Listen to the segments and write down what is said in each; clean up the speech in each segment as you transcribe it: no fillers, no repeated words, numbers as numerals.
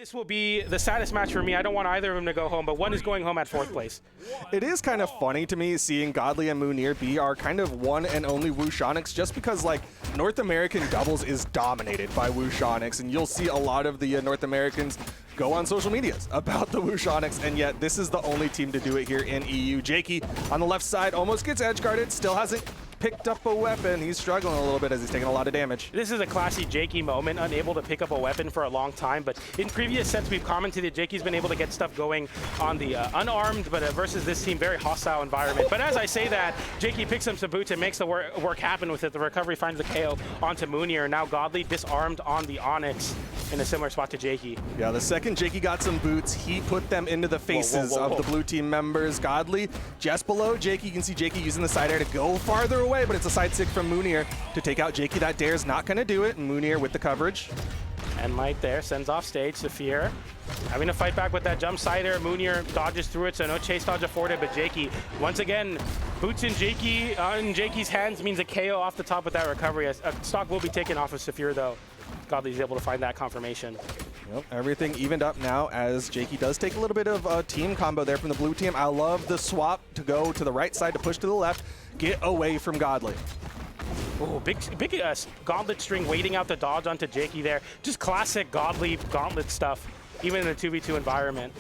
This will be the saddest match for me. I don't want either of them to go home, but one is going home at 4th place. It is kind of funny to me seeing Godly and Mounir be our kind of one and only Wushonics, just because like North American doubles is dominated by Wushonics, and you'll see a lot of the North Americans go on social medias about the Wushonics, and yet this is the only team to do it here in EU. Jakeyy on the left side almost gets edge guarded, still hasn't picked up a weapon. He's struggling a little bit as he's taking a lot of damage. This is a classy Jakeyy moment, unable to pick up a weapon for a long time, but in previous sets we've commented that Jakey's been able to get stuff going on the unarmed, but versus this team, very hostile environment. But as I say that, Jakeyy picks up some boots and makes the work happen with it. The recovery finds the KO onto Mounir. Now Godly disarmed on the Onyx in a similar spot to Jakeyy. Yeah, the second Jakeyy got some boots, he put them into the faces of the blue team members. Godly just below Jakeyy. You can see Jakeyy using the side air to go farther away, but it's a side stick from Mounir to take out Jakeyy. That dare's not going to do it, and Mounir with the coverage. And Light there sends off stage. Saphir having to fight back with that jump side air. Mounir dodges through it, so no chase dodge afforded, but Jakeyy, once again, boots in Jakeyy's hands means a KO off the top with that recovery. A stock will be taken off of Saphir, though. Godly's able to find that confirmation. Yep, everything evened up now as Jakeyy does take a little bit of a team combo there from the blue team. I love the swap to go to the right side to push to the left, get away from Godly. Oh, big gauntlet string waiting out the dodge onto Jakeyy there. Just classic Godly gauntlet stuff, even in a 2v2 environment.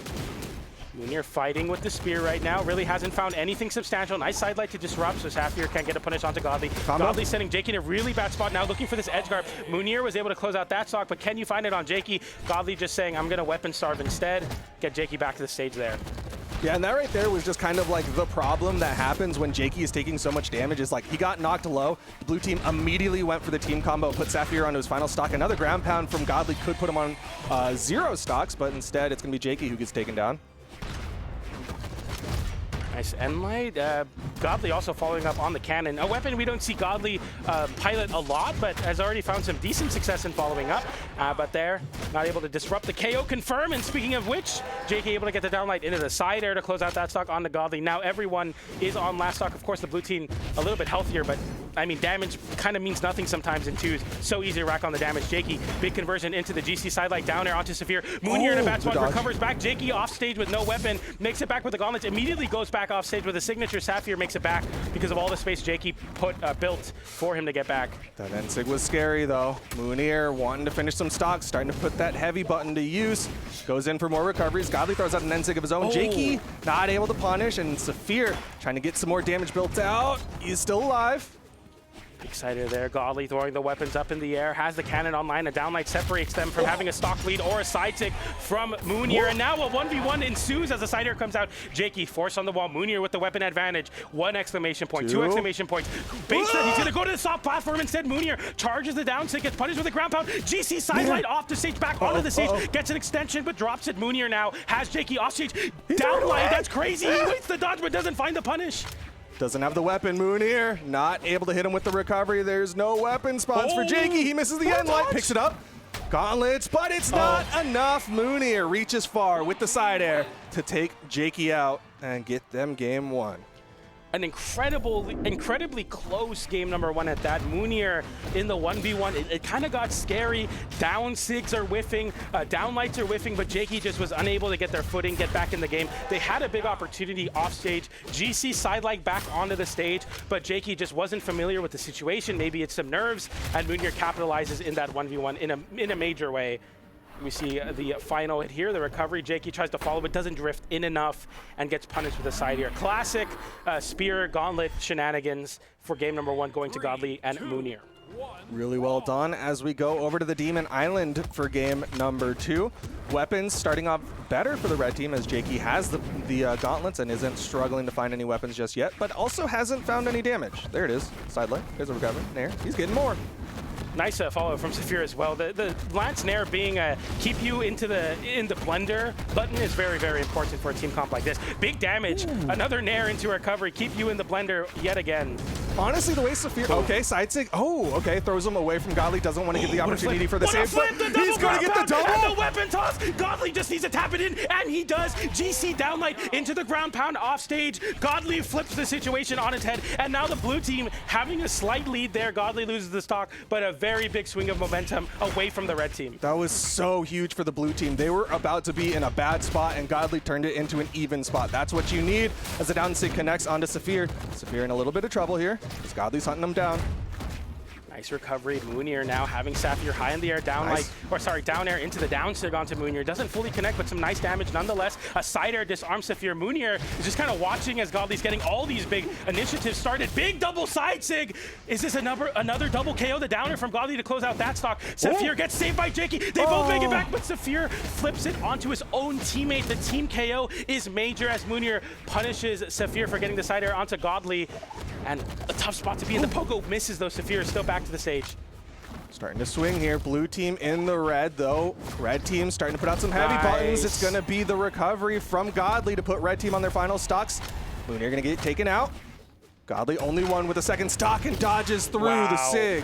Mounir fighting with the spear right now. Really hasn't found anything substantial. Nice side light to disrupt, so Saphir can't get a punish onto Godly. Godly sending Jakeyy in a really bad spot now, looking for this edge guard. Mounir was able to close out that stock, but can you find it on Jakeyy? Godly just saying, I'm going to weapon starve instead. Get Jakeyy back to the stage there. Yeah, and that right there was just kind of like the problem that happens when Jakeyy is taking so much damage. Is like he got knocked low. The blue team immediately went for the team combo, put Saphir onto his final stock. Another ground pound from Godly could put him on 0 stocks, but instead it's going to be Jakeyy who gets taken down. Nice end light. Godly also following up on the cannon. A weapon we don't see Godly pilot a lot, but has already found some decent success in following up. But there, not able to disrupt the KO confirm. And speaking of which, Jakeyy able to get the downlight into the side air to close out that stock onto Godly. Now everyone is on last stock. Of course, the blue team a little bit healthier, but I mean, damage kind of means nothing sometimes in twos. So easy to rack on the damage. Jakeyy, big conversion into the GC sidelight down air onto Saphir. Mounir in a bad spot, recovers back. Jakeyy off stage with no weapon, makes it back with the gauntlets, immediately goes back off stage with a signature. Saphir makes it back because of all the space Jakeyy built for him to get back. That Ensig was scary though. Mounir wanting to finish some stocks, starting to put that heavy button to use. Goes in for more recoveries. Godly throws out an Ensig of his own. Jakeyy not able to punish, and Saphir trying to get some more damage built out. He's still alive. Excited there. Godly throwing the weapons up in the air, has the cannon online. A downlight separates them from having a stock lead or a side tick from Mounir. And now a 1v1 ensues as the side air comes out. Jakeyy forced on the wall. Mounir with the weapon advantage. 1 exclamation point, 2 exclamation points. Baits that he's going to go to the soft platform instead. Mounir charges the down tick, gets punished with a ground pound. GC sidelight off the stage, back onto the stage. Gets an extension, but drops it. Mounir now has Jakeyy off stage. Downlight, that's crazy. He waits the dodge, but doesn't find the punish. Doesn't have the weapon. Mounir not able to hit him with the recovery. There's no weapon spawns for Jakeyy. He misses the end light, picks it up. Gauntlets, but it's not enough. Mounir reaches far with the side air to take Jakeyy out and get them game 1. An incredibly close game number 1 at that. Mounir in the 1v1, it kind of got scary. Down sigs are whiffing, downlights are whiffing, but Jakeyy just was unable to get their footing, get back in the game. They had a big opportunity off stage. GC sidelight back onto the stage, but Jakeyy just wasn't familiar with the situation. Maybe it's some nerves, and Mounir capitalizes in that 1v1 in a major way. We see the final hit here, the recovery. Jakeyy tries to follow, but doesn't drift in enough and gets punished with a side here. Classic spear gauntlet shenanigans for game number 1 going to Godly and Mounir. Really well done as we go over to the Demon Island for game number 2. Weapons starting off better for the red team as Jakeyy has the gauntlets and isn't struggling to find any weapons just yet, but also hasn't found any damage. There it is, sidelight, there's a recovery, Nair, he's getting more. Nice follow from Saphir as well. The Lance Nair being keep you in the blender button is very, very important for a team comp like this. Big damage, another Nair into recovery, keep you in the blender yet again. Honestly, the way Saphir, okay, side sig, oh, okay, throws him away from Godly, doesn't want to give the opportunity for the save, but he's going to get the double! And the weapon toss! Godly just needs to tap it in, and he does! GC downlight into the ground pound off stage. Godly flips the situation on its head, and now the blue team having a slight lead there. Godly loses the stock, but a very big swing of momentum away from the red team. That was so huge for the blue team. They were about to be in a bad spot, and Godly turned it into an even spot. That's what you need as the down sig connects onto Saphir. Saphir in a little bit of trouble here, as Godly's hunting him down. Nice recovery. Mounir now having Saphir high in the air, down down air into the down sig onto Mounir. Doesn't fully connect, but some nice damage nonetheless. A side air disarms Saphir. Mounir is just kind of watching as Godly's getting all these big initiatives started. Big double side sig. Is this another double KO? The downer from Godly to close out that stock. Saphir gets saved by Jakeyy. They both make it back, but Saphir flips it onto his own teammate. The team KO is major as Mounir punishes Saphir for getting the side air onto Godly. And a tough spot to be in. The Pogo misses though. Saphir is still back to the stage. Starting to swing here. Blue team in the red, though. Red team starting to put out some heavy buttons. It's going to be the recovery from Godly to put red team on their final stocks. Mounir going to get taken out. Godly only one with a second stock and dodges through the sig.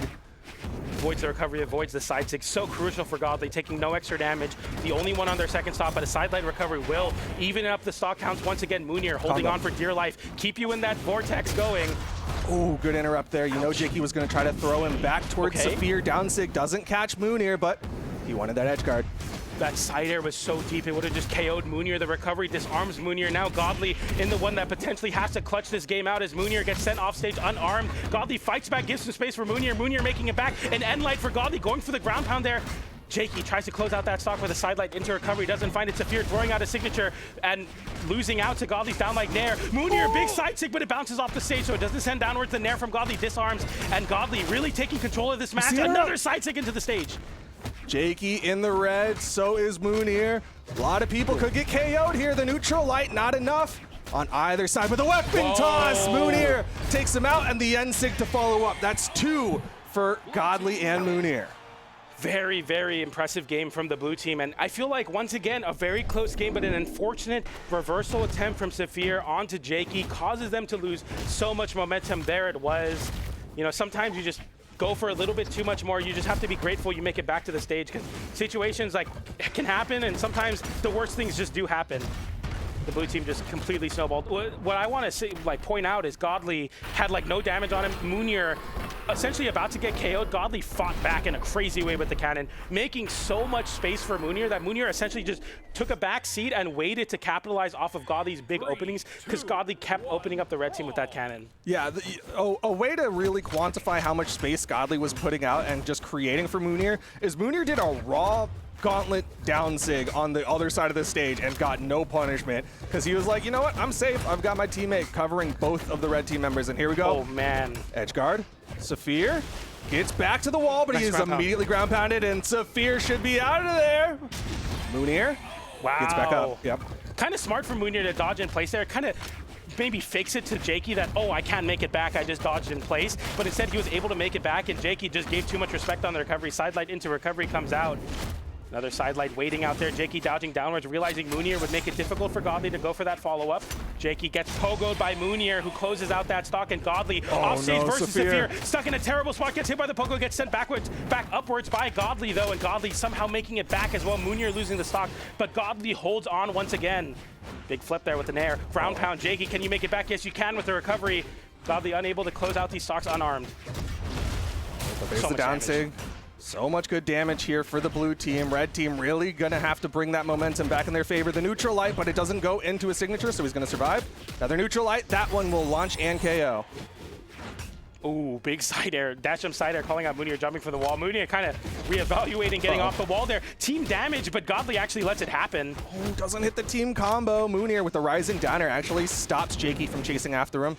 Avoids the recovery, avoids the side sig. So crucial for Godly, taking no extra damage. The only one on their second stop, but a sideline recovery will even up the stock counts once again. Mounir holding on for dear life. Keep you in that vortex going. Oh, good interrupt there. You know Jakeyy was going to try to throw him back towards Saphir. Down sig doesn't catch Mounir, but he wanted that edge guard. That side air was so deep, it would have just KO'd Mounir. The recovery disarms Mounir. Now Godly in the one that potentially has to clutch this game out as Mounir gets sent off stage unarmed. Godly fights back, gives some space for Mounir. Mounir making it back. An end light for Godly, going for the ground pound there. Jakeyy tries to close out that stock with a side light into recovery. Doesn't find it. Saphir throwing out a signature and losing out to Godly's down like Nair. Mounir, big side sig, but it bounces off the stage, so it doesn't send downwards. The Nair from Godly disarms, and Godly really taking control of this match. Another side sig into the stage. Jakeyy in the red, so is Mounir. A lot of people could get KO'd here. The neutral light, not enough on either side. With a weapon toss, Mounir takes him out, and the end sig to follow up. That's 2 for Godly and Mounir. Very, very impressive game from the blue team. And I feel like, once again, a very close game, but an unfortunate reversal attempt from Saphir onto Jakeyy causes them to lose so much momentum. There it was. You know, sometimes you just go for a little bit too much more. You just have to be grateful you make it back to the stage, because situations like can happen, and sometimes the worst things just do happen. The blue team just completely snowballed. What I want to point out is Godly had no damage on him. Mounir essentially about to get KO'd. Godly fought back in a crazy way with the cannon, making so much space for Mounir that Mounir essentially just took a back seat and waited to capitalize off of Godly's big openings, because Godly kept opening up the red team with that cannon. Yeah, a way to really quantify how much space Godly was putting out and just creating for Mounir is Mounir did a raw gauntlet down sig on the other side of the stage and got no punishment, because he was like, you know what, I'm safe. I've got my teammate covering both of the red team members, and here we go. Oh, man. Edge guard. Saphir gets back to the wall, but he is immediately ground pounded, and Saphir should be out of there. Mounir gets back up. Yep. Kind of smart for Mounir to dodge in place there. Kind of maybe fakes it to Jakeyy that, oh, I can't make it back, I just dodged in place. But instead, he was able to make it back, and Jakeyy just gave too much respect on the recovery. Sidelight into recovery comes out. Another side light waiting out there. Jakeyy dodging downwards, realizing Mounir would make it difficult for Godly to go for that follow-up. Jakeyy gets pogoed by Mounir, who closes out that stock, and Godly offstage versus Saphir. Stuck in a terrible spot, gets hit by the pogo, gets sent back upwards by Godly, though, and Godly somehow making it back as well. Mounir losing the stock, but Godly holds on once again. Big flip there with an air. Ground pound. Jakeyy, can you make it back? Yes, you can with the recovery. Godly unable to close out these stocks unarmed. There's the down sig. So much good damage here for the blue team. Red team really gonna have to bring that momentum back in their favor. The neutral light, but it doesn't go into a signature, so he's gonna survive. Another neutral light, that one will launch and KO. Ooh, big side air. Dash jump side air, calling out Mounir, jumping for the wall. Mounir kind of reevaluating, getting off the wall there. Team damage, but Godly actually lets it happen. Oh, doesn't hit the team combo. Mounir with the rising downer actually stops Jakeyy from chasing after him.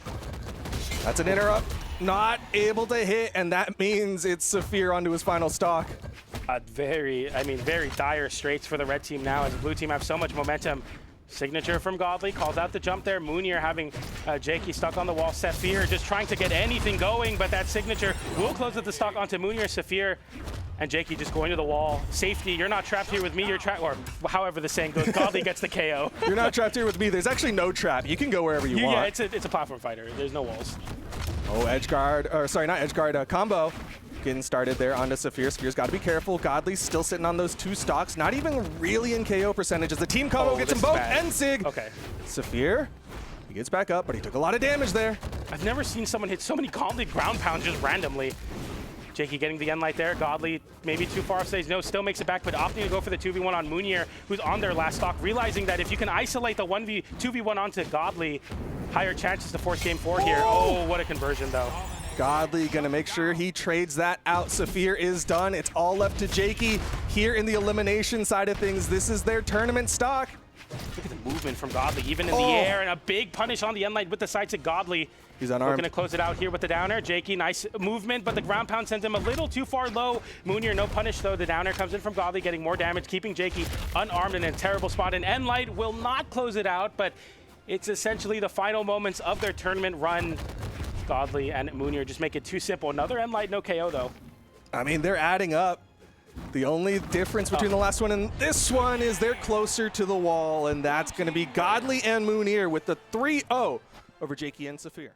That's an interrupt. Not able to hit, and that means it's Saphir onto his final stock. Very dire straits for the red team now, as the blue team have so much momentum. Signature from Godly, calls out the jump there. Mounir having Jakeyy stuck on the wall. Saphir just trying to get anything going, but that signature will close at the stock onto Mounir. Saphir and Jakeyy just going to the wall. Safety, you're not trapped here with me, you're trapped, or however the saying goes. Godly gets the KO. You're not trapped here with me. There's actually no trap. You can go wherever you want. Yeah, it's a platform fighter. There's no walls. Oh, edge guard, or sorry, not edge guard, combo. Getting started there onto Saphir. Saphir's got to be careful. Godly's still sitting on those 2 stocks, not even really in KO percentages. The team combo gets them both, and Sig. Okay. Saphir, he gets back up, but he took a lot of damage there. I've never seen someone hit so many Godly ground pounds just randomly. Jakeyy getting the end light there. Godly maybe too far off stage. No, still makes it back, but opting to go for the 2v1 on Mounir, who's on their last stock, realizing that if you can isolate the 2v1 onto Godly, higher chances to force game 4 here. Oh, what a conversion, though. Godly gonna make sure he trades that out. Saphir is done. It's all left to Jakeyy here in the elimination side of things. This is their tournament stock. Look at the movement from Godly, even in the air, and a big punish on the end light with the sights of Godly. He's unarmed. Looking to close it out here with the downer. Jakeyy, nice movement, but the ground pound sends him a little too far low. Mounir, no punish though. The downer comes in from Godly, getting more damage, keeping Jakeyy unarmed in a terrible spot. And end light will not close it out, but it's essentially the final moments of their tournament run. Godly and Mounir just make it too simple. Another end light, no KO though. I mean, they're adding up. The only difference between the last one and this one is they're closer to the wall, and that's going to be Godly and Mounir with the 3-0 over Jakeyy and Saphir.